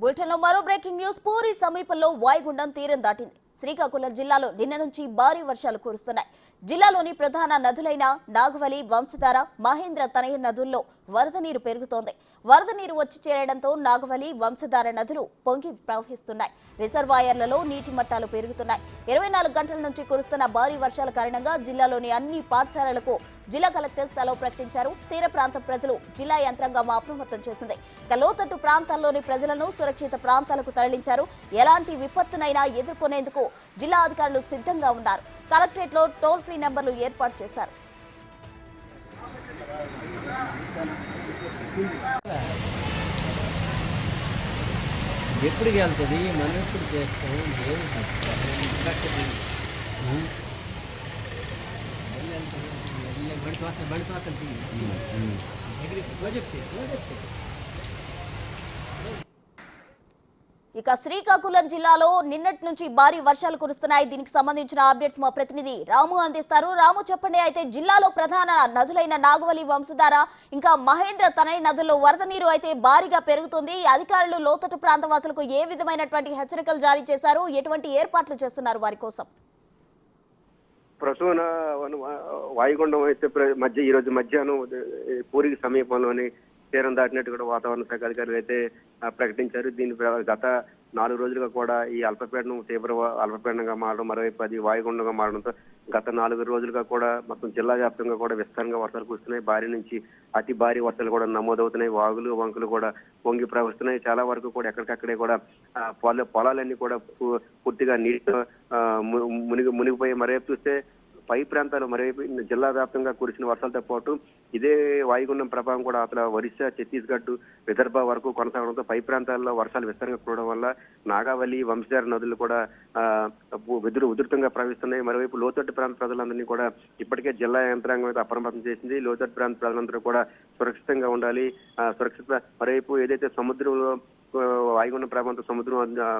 బులెటిన్లో మరో breaking news. Puri సమీపంలో వాయుగుండం తీరం దాటింది. శ్రీకాకుళం జిల్లాలో నిన్న నుంచి భారీ వర్షాలు కురుస్తున్నాయి. జిల్లాలోని ప్రధాన నదులైన నాగవలి, వంశధార, మహేంద్ర తనయ నదుల్లో వరద నీరు పెరుగుతోంది. వరద నీరు వచ్చి చేరడంతో నాగవలి, వంశధార నదులు పొంగి ప్రవహిస్తున్నాయి. రిజర్వాయర్లలో నీటి మట్టాలు పెరుగుతున్నాయి. 24 గంటల నుంచి కురుస్తున్న భారీ వర్షాల కారణంగా జిల్లాలోని అన్ని పాఠశాలలకు జిల్లా కలెక్టర్ సెలవు ప్రకటించారు. తీర ప్రాంత ప్రజలు జిల్లా యంత్రాంగం అప్రమత్తం చేసింది. లోతట్టు ప్రాంతాల్లోని ప్రజలను సురక్షిత ప్రాంతాలకు తరలించారు. ఎలాంటి విపత్తునైనా ఎదుర్కొనేందుకు జిల్లా అధికారులు సిద్ధంగా ఉన్నారు. కలెక్టరేట్ లో టోల్ ఫ్రీ నెంబర్లు ఏర్పాటు చేశారు. ఎప్పుడు వెళ్తుంది మనం ఎప్పుడు చేస్తాం ఇక శ్రీకాకుళం జిల్లాలో నిన్నటి నుంచి భారీ వర్షాలు కురుస్తున్నాయి. దీనికి సంబంధించిన అప్డేట్స్ మా ప్రతినిధి రాము అందిస్తారు. రాము, చెప్పండి. అయితే జిల్లాలో ప్రధాన నదులైన నాగవలి, వంశధార, ఇంకా మహేంద్ర తనయ నదుల్లో వరద నీరు అయితే భారీగా పెరుగుతుంది. అధికారులు లోతట్టు ప్రాంత వాసులకు ఏ విధమైనటువంటి హెచ్చరికలు జారీ చేశారు? ఎటువంటి ఏర్పాట్లు చేస్తున్నారు వారి కోసం? ప్రసూన వాయుగుండం అయితే ఈ రోజు మధ్యాహ్నం పూరికి సమీపంలోని తీరం దాటినట్టు కూడా వాతావరణ శాఖ అధికారులు అయితే ప్రకటించారు. దీని గత 4 రోజులుగా కూడా ఈ అల్పపీడనం తీవ్ర అల్పపీడనంగా మారడం, మరోవైపు అది వాయుగుండంగా మారడంతో గత 4 రోజులుగా కూడా మొత్తం జిల్లా వ్యాప్తంగా కూడా విస్తారంగా వర్షాలు కురుస్తున్నాయి. భారీ నుంచి అతి భారీ వర్షాలు కూడా నమోదవుతున్నాయి. వాగులు, వంకులు కూడా పొంగి ప్రవహిస్తున్నాయి. చాలా వరకు కూడా ఎక్కడికక్కడే కూడా పొలాలన్నీ కూడా పూర్తిగా నీటితో మునిగిపోయి, మరోవైపు చూస్తే పై ప్రాంతాలు మరోవైపు జిల్లా వ్యాప్తంగా కురిసిన వర్షాలతో పాటు ఇదే వాయుగుండం ప్రభావం కూడా అసలు ఒరిస్సా, ఛత్తీస్గఢ్, విదర్భ వరకు కొనసాగడంతో పై ప్రాంతాల్లో వర్షాలు విస్తారంగా కురవడం వల్ల నాగావళి, వంశధార నదులు కూడా ఉధృతంగా ప్రవహిస్తున్నాయి. మరోవైపు లోతట్టు ప్రాంత ప్రజలందరినీ కూడా ఇప్పటికే జిల్లా యంత్రాంగం అయితే అప్రమత్తం చేసింది. లోతట్టు ప్రాంత ప్రజలందరూ కూడా సురక్షితంగా ఉండాలి. మరోవైపు ఏదైతే సముద్రంలో వాయుగుండం ప్రభావంతో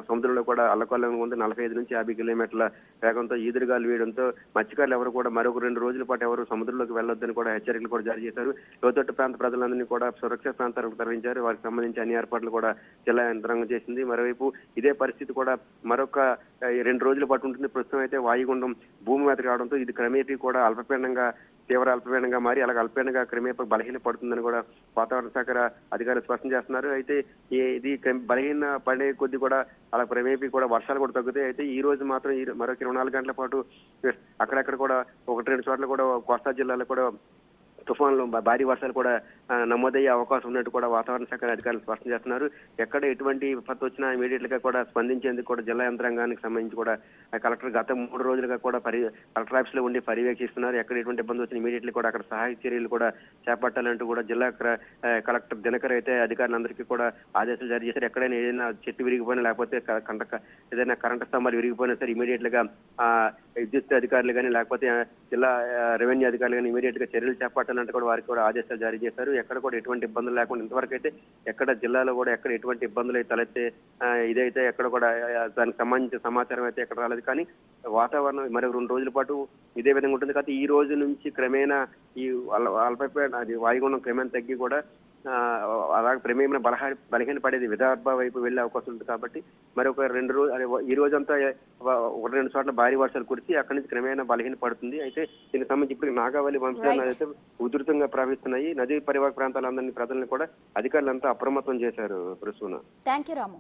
సముద్రంలో కూడా అల్లకొల్లంగా ఉంది. 45 నుంచి 50 కిలోమీటర్ల వేగంతో ఈదురుగాలు వేయడంతో మత్స్యకారులు ఎవరు కూడా మరొక 2 రోజుల పాటు ఎవరు సముద్రంలోకి వెళ్లొద్దని కూడా హెచ్చరికలు కూడా జారీ చేశారు. లోతట్టు ప్రాంత ప్రజలందరినీ కూడా సురక్షిత ప్రాంతాలకు తరలించారు. వారికి సంబంధించి అన్ని ఏర్పాట్లు కూడా జిల్లా యంత్రాంగం చేసింది. మరోవైపు ఇదే పరిస్థితి కూడా మరొక 2 రోజుల పాటు ఉంటుంది. ప్రస్తుతం అయితే వాయుగుండం భూమి మీదకి రావడంతో ఇది క్రమేపీ కూడా తీవ్ర అల్పపీడనంగా మారి అలాగే అల్పపీడనంగా క్రమేపీ బలహీన పడుతుందని కూడా వాతావరణ శాఖ అధికారులు స్పష్టం చేస్తున్నారు. అయితే ఇది బలహీన పడే కొద్ది కూడా అలా క్రమేపీ కూడా వర్షాలు కూడా తగ్గుతాయి. అయితే ఈ రోజు మాత్రం మరొక 24 గంటల పాటు అక్కడక్కడ కూడా 1-2 చోట్ల కూడా కోస్తా జిల్లాలో కూడా తుఫాన్లు, భారీ వర్షాలు కూడా నమోదయ్యే అవకాశం ఉన్నట్టు కూడా వాతావరణ శాఖ అధికారులు స్పష్టం చేస్తున్నారు. ఎక్కడ ఎటువంటి విపత్తు వచ్చినా ఇమీడియట్ గా కూడా స్పందించేందుకు కూడా జిల్లా యంత్రాంగానికి సంబంధించి కూడా కలెక్టర్ గత 3 రోజులుగా కూడా కలెక్టర్ ఆఫీస్ లో ఉండి పర్యవేక్షిస్తున్నారు. ఎక్కడ ఎటువంటి ఇబ్బంది వచ్చినా ఇమీడియట్లీ కూడా అక్కడ సహాయ చర్యలు కూడా చేపట్టాలంటూ కూడా జిల్లా కలెక్టర్ దినకర్ అయితే అధికారులందరికీ కూడా ఆదేశాలు జారీ చేశారు. ఎక్కడైనా ఏదైనా చెట్టు విరిగిపోయినా లేకపోతే ఏదైనా కరెంటు స్తంభాలు విరిగిపోయినా సరే ఇమీడియట్ గా విద్యుత్ అధికారులు కానీ లేకపోతే జిల్లా రెవెన్యూ అధికారులు కానీ ఇమీడియట్ గా చర్యలు చేపట్టాలంటే కూడా వారికి కూడా ఆదేశాలు జారీ చేశారు. ఎక్కడ కూడా ఎటువంటి ఇబ్బందులు లేకుండా ఇంతవరకు అయితే ఎక్కడ జిల్లాలో కూడా ఎక్కడ ఎటువంటి ఇబ్బందులు తలెత్తే ఇదైతే ఎక్కడ కూడా దానికి సంబంధించిన సమాచారం అయితే ఎక్కడ రాలేదు. కానీ వాతావరణం మరో 2 రోజుల పాటు ఇదే విధంగా ఉంటుంది. కాబట్టి ఈ రోజు నుంచి క్రమేణా ఈ అల్పపీడనం అది వాయుగుండం క్రమేణా తగ్గి కూడా అలాగే క్రమేణా బలహీన పడేది విదర్భ వైపు వెళ్లే అవకాశం ఉంది. కాబట్టి మరొక 2 రోజులు ఈ రోజంతా 1-2 చోట్ల భారీ వర్షాలు కురిసి అక్కడి నుంచి క్రమేణా బలహీన పడుతుంది. అయితే దీనికి సంబంధించి ఇప్పుడు నాగావళి, వంశధార అయితే ఉధృతంగా ప్రవహిస్తున్నాయి. నదీ పరివాహక ప్రాంతాలందరినీ ప్రజలను కూడా అధికారులంతా అప్రమత్తం చేశారు. ప్రసూన, థాంక్యూ రాము.